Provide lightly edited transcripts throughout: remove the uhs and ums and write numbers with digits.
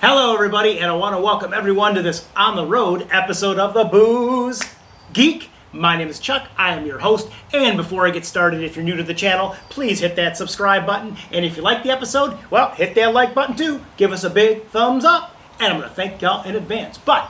Hello everybody, and I want to welcome everyone to this On the Road episode of the Booze Geek. My name is Chuck, I am your host, and before I get started, if you're new to the channel, please hit that subscribe button, and if you like the episode, well, hit that like button too. Give us a big thumbs up, and I'm going to thank y'all in advance. But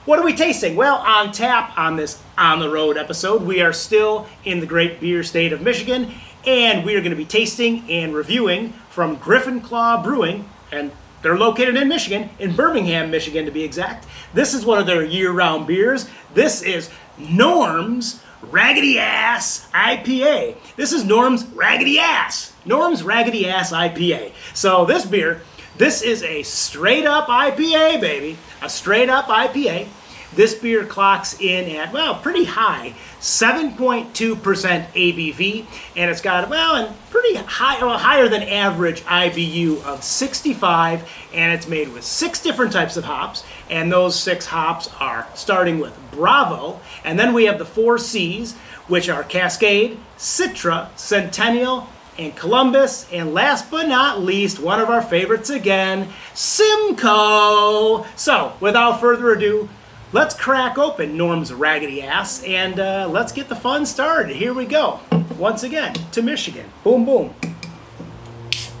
what are we tasting? Well, on tap on this On the Road episode, we are still in the great beer state of Michigan, and we are going to be tasting and reviewing from GRIFFIN CLAW Brewing, and they're located in Michigan, in Birmingham, Michigan to be exact. This is one of their year-round beers. This is Norm's Raggedy-Ass IPA. This is Norm's Raggedy-Ass. Norm's Raggedy-Ass IPA. So this beer, this is a straight-up IPA, baby. A straight-up IPA. This beer clocks in at, well, pretty high, 7.2% ABV, and it's got, well, a pretty high, well, higher than average IBU of 65, and it's made with 6 different types of hops, and those 6 hops are starting with Bravo, and then we have the 4 C's, which are Cascade, Citra, Centennial, and Columbus, and last but not least, one of our favorites again, Simcoe. So, without further ado, let's crack open Norm's Raggedy-Ass, and let's get the fun started. Here we go. Once again, to Michigan. Boom, boom.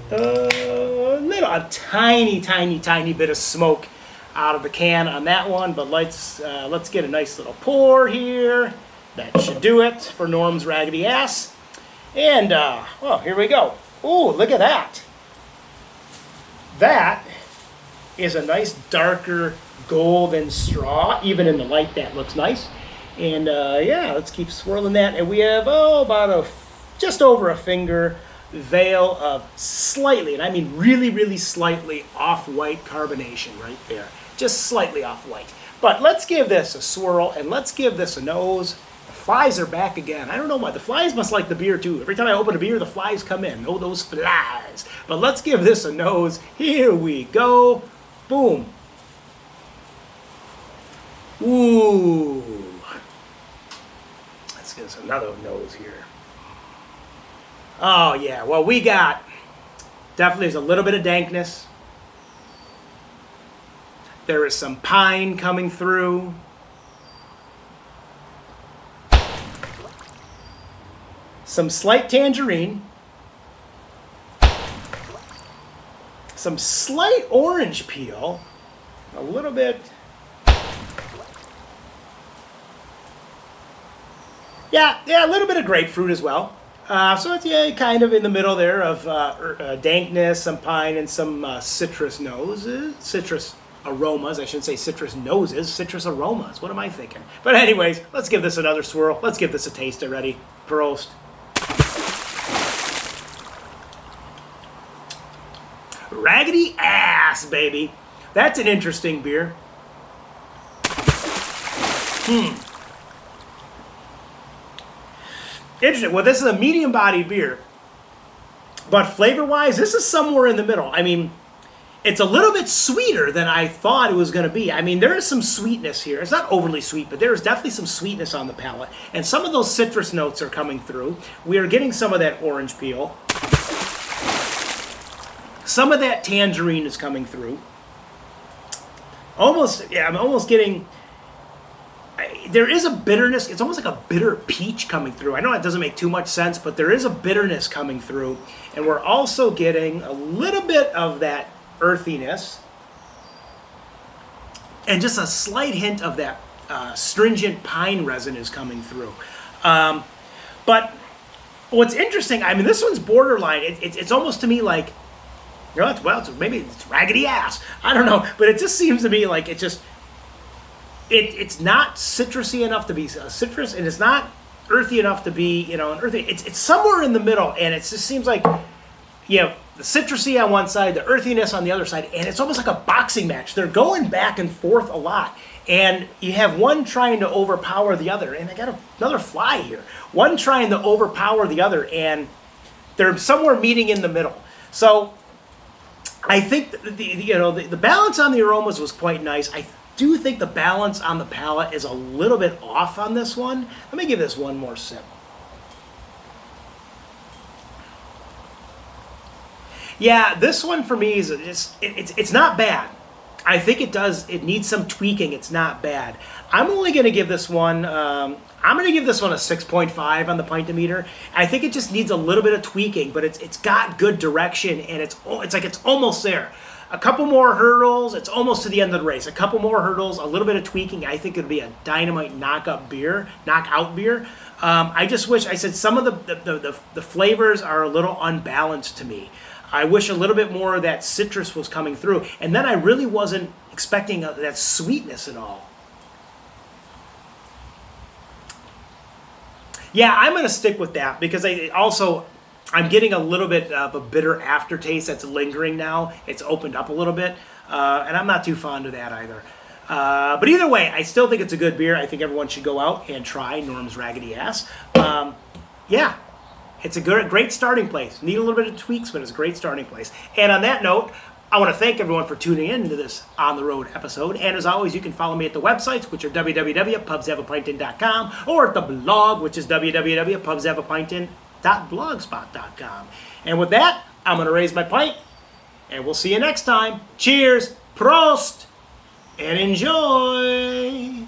A tiny bit of smoke out of the can on that one, but let's get a nice little pour here. That should do it for Norm's Raggedy-Ass. And, well, here we go. Ooh, look at that. That is a nice darker golden straw. Even in the light, that looks nice. And yeah, let's keep swirling that. And we have, about just over a finger veil of slightly, and I mean really slightly off-white carbonation right there. Just slightly off-white. But let's give this a swirl, and let's give this a nose. The flies are back again. I don't know why. The flies must like the beer too. Every time I open a beer, the flies come in. Oh, those flies. But let's give this a nose. Here we go. Boom. Ooh. Let's get us another nose here. Oh, yeah. Well, we got definitely there's a little bit of dankness. There is some pine coming through. Some slight tangerine. Some slight orange peel. A little bit. Yeah, a little bit of grapefruit as well. So it's, yeah, kind of in the middle there of dankness, some pine, and some citrus aromas. I shouldn't say citrus noses, citrus aromas. What am I thinking? But anyways, let's give this another swirl. Let's give this a taste already. Prost. Raggedy-Ass, baby. That's an interesting beer. Interesting. Well, this is a medium-bodied beer, but flavor-wise, this is somewhere in the middle. I mean, it's a little bit sweeter than I thought it was going to be. I mean, there is some sweetness here. It's not overly sweet, but there is definitely some sweetness on the palate, and some of those citrus notes are coming through. We are getting some of that orange peel. Some of that tangerine is coming through. Almost, yeah, I'm almost getting... There is a bitterness. It's almost like a bitter peach coming through. I know that doesn't make too much sense, but there is a bitterness coming through. And we're also getting a little bit of that earthiness. And just a slight hint of that stringent pine resin is coming through. But what's interesting, I mean, this one's borderline. It's almost to me like, you know, maybe it's Raggedy-Ass. I don't know. But it just seems to me like it's not citrusy enough to be a citrus, and it's not earthy enough to be, you know, an earthy. It's somewhere in the middle, and it just seems like, you know, the citrusy on one side, the earthiness on the other side, and it's almost like a boxing match. They're going back and forth a lot, and you have one trying to overpower the other, and I got another fly here. One trying to overpower the other, and they're somewhere meeting in the middle. So I think the balance on the aromas was quite nice. I do think the balance on the palate is a little bit off on this one. Let me give this one more sip. Yeah, this one for me is it's not bad. I think it does. It needs some tweaking. It's not bad. I'm only going to give this one. I'm going to give this one a 6.5 on the pint-o-meter. I think it just needs a little bit of tweaking, but it's got good direction, and it's like it's almost there. A couple more hurdles, it's almost to the end of the race. A couple more hurdles, a little bit of tweaking. I think it'd be a dynamite knockout beer. I just wish, I said some of the flavors are a little unbalanced to me. I wish a little bit more of that citrus was coming through. And then I really wasn't expecting that sweetness at all. Yeah, I'm going to stick with that because I'm getting a little bit of a bitter aftertaste that's lingering now. It's opened up a little bit, and I'm not too fond of that either. But either way, I still think it's a good beer. I think everyone should go out and try Norm's Raggedy Ass. Yeah, it's a great starting place. Need a little bit of tweaks, but it's a great starting place. And on that note, I want to thank everyone for tuning in to this On the Road episode. And as always, you can follow me at the websites, which are www.pubshavapintin.com, or at the blog, which is www.pubshavapintin.blogspot.com. And with that, I'm going to raise my pint, and we'll see you next time. Cheers, Prost, and enjoy.